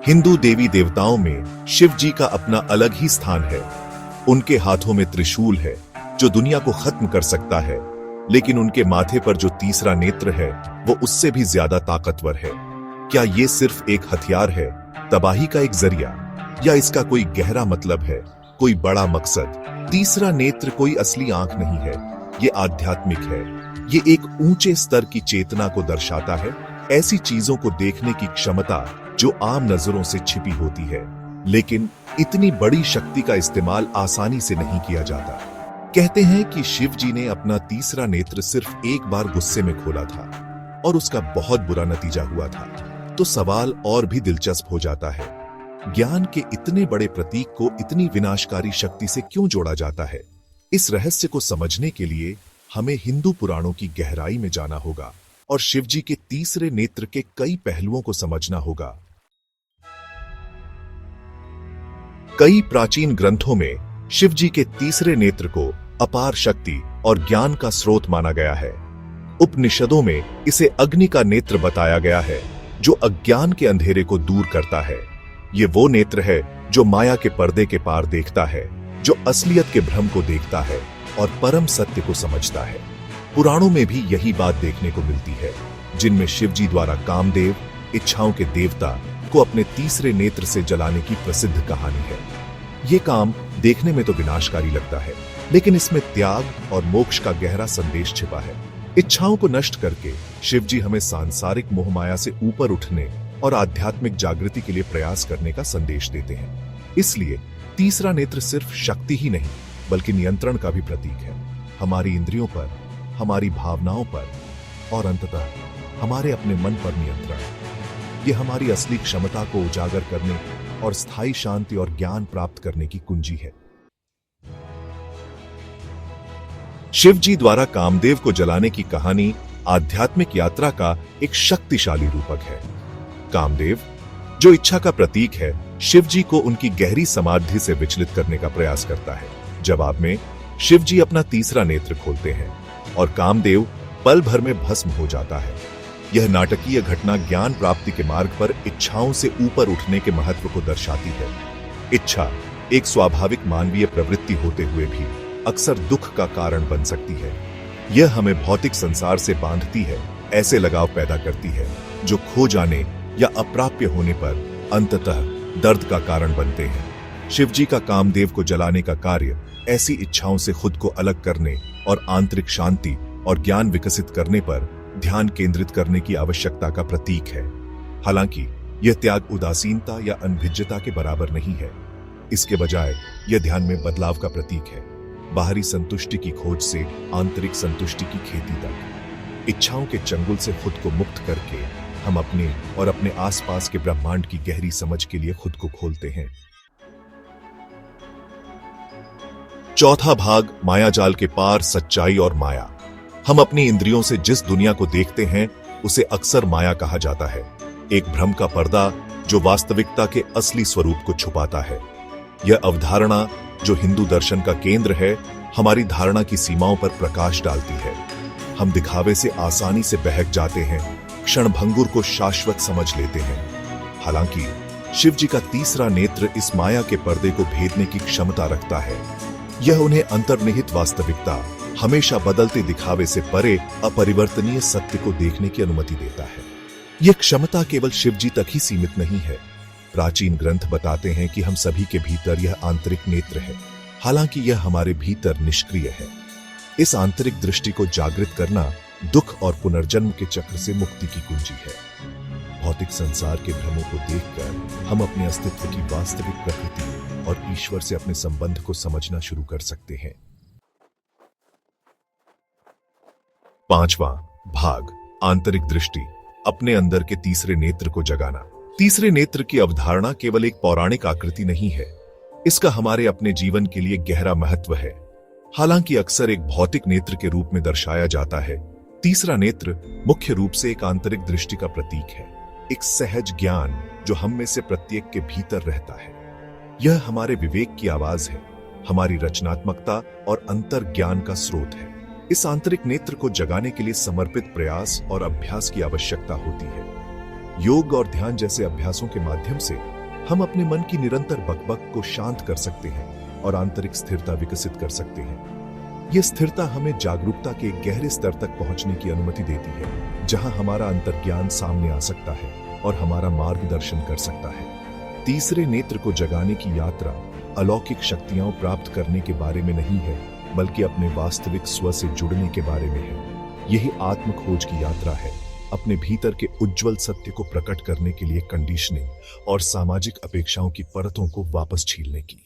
हिंदू देवी देवताओं में शिव जी का अपना अलग ही स्थान है। उनके हाथों में त्रिशूल है जो दुनिया को खत्म कर सकता है, लेकिन उनके माथे पर जो तीसरा नेत्र है वो उससे भी ज्यादा ताकतवर है। क्या ये सिर्फ एक हथियार है, तबाही का एक जरिया, या इसका कोई गहरा मतलब है, कोई बड़ा मकसद? तीसरा नेत्र कोई असली आंख नहीं है, ये आध्यात्मिक है। ये एक ऊंचे स्तर की चेतना को दर्शाता है, ऐसी चीजों को देखने की क्षमता जो आम नजरों से छिपी होती है। लेकिन इतनी बड़ी शक्ति का इस्तेमाल आसानी से नहीं किया जाता। कहते हैं कि शिव जी ने अपना तीसरा नेत्र सिर्फ एक बार गुस्से में खोला था और उसका बहुत बुरा नतीजा हुआ था। तो सवाल और भी दिलचस्प हो जाता है, ज्ञान के इतने बड़े प्रतीक को इतनी विनाशकारी शक्ति से क्यों जोड़ा जाता है? इस रहस्य को समझने के लिए हमें हिंदू पुराणों की गहराई में जाना होगा और शिव जी के तीसरे नेत्र के कई पहलुओं को समझना होगा। कई प्राचीन ग्रंथों में शिव जी के तीसरे नेत्र को अपार शक्ति और ज्ञान का स्रोत माना गया है। उपनिषदों में इसे अग्नि का नेत्र बताया गया है, जो अज्ञान के अंधेरे को दूर करता है। ये वो नेत्र है जो माया के पर्दे के पार देखता है, जो असलियत के भ्रम को देखता है और परम सत्य को समझता है। पुराणों में भी यही बात देखने को मिलती है, जिनमें शिव जी द्वारा कामदेव, इच्छाओं के देवता, को अपने तीसरे नेत्र से जलाने की प्रसिद्ध कहानी है। ये काम देखने में तो विनाशकारी लगता है, लेकिन इसमें त्याग और मोक्ष का गहरा संदेश छिपा है। इच्छाओं को नष्ट करके शिव जी हमें सांसारिक मोहमाया से ऊपर उठने और आध्यात्मिक जागृति के लिए प्रयास करने का संदेश देते हैं। इसलिए तीसरा नेत्र सिर्फ शक्ति ही नहीं, बल्कि नियंत्रण का भी प्रतीक है। हमारी इंद्रियों पर, हमारी भावनाओं पर और अंततः हमारे अपने मन पर नियंत्रण, ये हमारी असली क्षमता को उजागर करने और स्थायी शांति और ज्ञान प्राप्त करने की कुंजी है। शिव जी द्वारा कामदेव को जलाने की कहानी आध्यात्मिक यात्रा का एक शक्तिशाली रूपक है। कामदेव, जो इच्छा का प्रतीक है, शिव जी को उनकी गहरी समाधि से विचलित करने का प्रयास करता है। जवाब में शिव जी अपना तीसरा नेत्र खोलते हैं और कामदेव पल भर में भस्म हो जाता है। यह नाटकीय घटना ज्ञान प्राप्ति के मार्ग पर इच्छाओं से ऊपर उठने के महत्व को दर्शाती है। इच्छा एक स्वाभाविक मानवीय प्रवृत्ति होते हुए भी अक्सर दुख का कारण बन सकती है। यह हमें भौतिक संसार से बांधती है, ऐसे लगाव पैदा करती है जो खो जाने या अप्राप्य होने पर अंततः दर्द का कारण बनते हैं। शिव जी का कामदेव को जलाने का कार्य ऐसी इच्छाओं से खुद को अलग करने और आंतरिक शांति और ज्ञान विकसित करने पर ध्यान केंद्रित करने की आवश्यकता का प्रतीक है। हालांकि यह त्याग उदासीनता या अनभिज्ञता के बराबर नहीं है। इसके बजाय यह ध्यान में बदलाव का प्रतीक है, बाहरी संतुष्टि की खोज से आंतरिक संतुष्टि की खेती तक। इच्छाओं के चंगुल से खुद को मुक्त करके हम अपने और अपने आसपास के ब्रह्मांड की गहरी समझ के लिए खुद को खोलते हैं। चौथा भाग, मायाजाल के पार, सच्चाई और माया। हम अपनी इंद्रियों से जिस दुनिया को देखते हैं उसे अक्सर माया कहा जाता है, एक भ्रम का पर्दा जो वास्तविकता के असली स्वरूप को छुपाता है। यह अवधारणा, जो हिंदू दर्शन का केंद्र है, हमारी धारणा की सीमाओं पर प्रकाश डालती है। हम दिखावे से आसानी से बहक जाते हैं, क्षणभंगुर को शाश्वत समझ लेते हैं। हालांकि शिव जी का तीसरा नेत्र इस माया के पर्दे को भेदने की क्षमता रखता है। यह उन्हें अंतर्निहित वास्तविकता, हमेशा बदलते दिखावे से परे अपरिवर्तनीय सत्य को देखने की अनुमति देता है। यह क्षमता केवल शिव जी तक ही सीमित नहीं है। प्राचीन ग्रंथ बताते हैं कि हम सभी के भीतर यह आंतरिक नेत्र है, हालांकि यह हमारे भीतर निष्क्रिय है। इस आंतरिक दृष्टि को जागृत करना दुख और पुनर्जन्म के चक्र से मुक्ति की कुंजी है। भौतिक संसार के भ्रमों को देखकर हम अपने अस्तित्व की वास्तविक प्रकृति और ईश्वर से अपने संबंध को समझना शुरू कर सकते हैं। पांचवा भाग, आंतरिक दृष्टि, अपने अंदर के तीसरे नेत्र को जगाना। तीसरे नेत्र की अवधारणा केवल एक पौराणिक आकृति नहीं है, इसका हमारे अपने जीवन के लिए गहरा महत्व है। हालांकि अक्सर एक भौतिक नेत्र के रूप में दर्शाया जाता है, तीसरा नेत्र मुख्य रूप से एक आंतरिक दृष्टि का प्रतीक है, एक सहज ज्ञान जो हम में से प्रत्येक के भीतर रहता है। यह हमारे विवेक की आवाज है, हमारी रचनात्मकता और अंतर ज्ञान का स्रोत है। इस आंतरिक नेत्र को जगाने के लिए समर्पित प्रयास और अभ्यास की आवश्यकता होती है। योग और ध्यान जैसे अभ्यासों के माध्यम से हम अपने मन की निरंतर बकबक को शांत कर सकते हैं और आंतरिक स्थिरता विकसित कर सकते हैं। यह स्थिरता हमें जागरूकता के एक गहरे स्तर तक पहुंचने की अनुमति देती है, जहां हमारा अंतर्ज्ञान सामने आ सकता है और हमारा मार्गदर्शन कर सकता है। तीसरे नेत्र को जगाने की यात्रा अलौकिक शक्तियां प्राप्त करने के बारे में नहीं है, बल्कि अपने वास्तविक स्व से जुड़ने के बारे में है। यही आत्म खोज की यात्रा है, अपने भीतर के उज्जवल सत्य को प्रकट करने के लिए कंडीशनिंग और सामाजिक अपेक्षाओं की परतों को वापस छीलने की।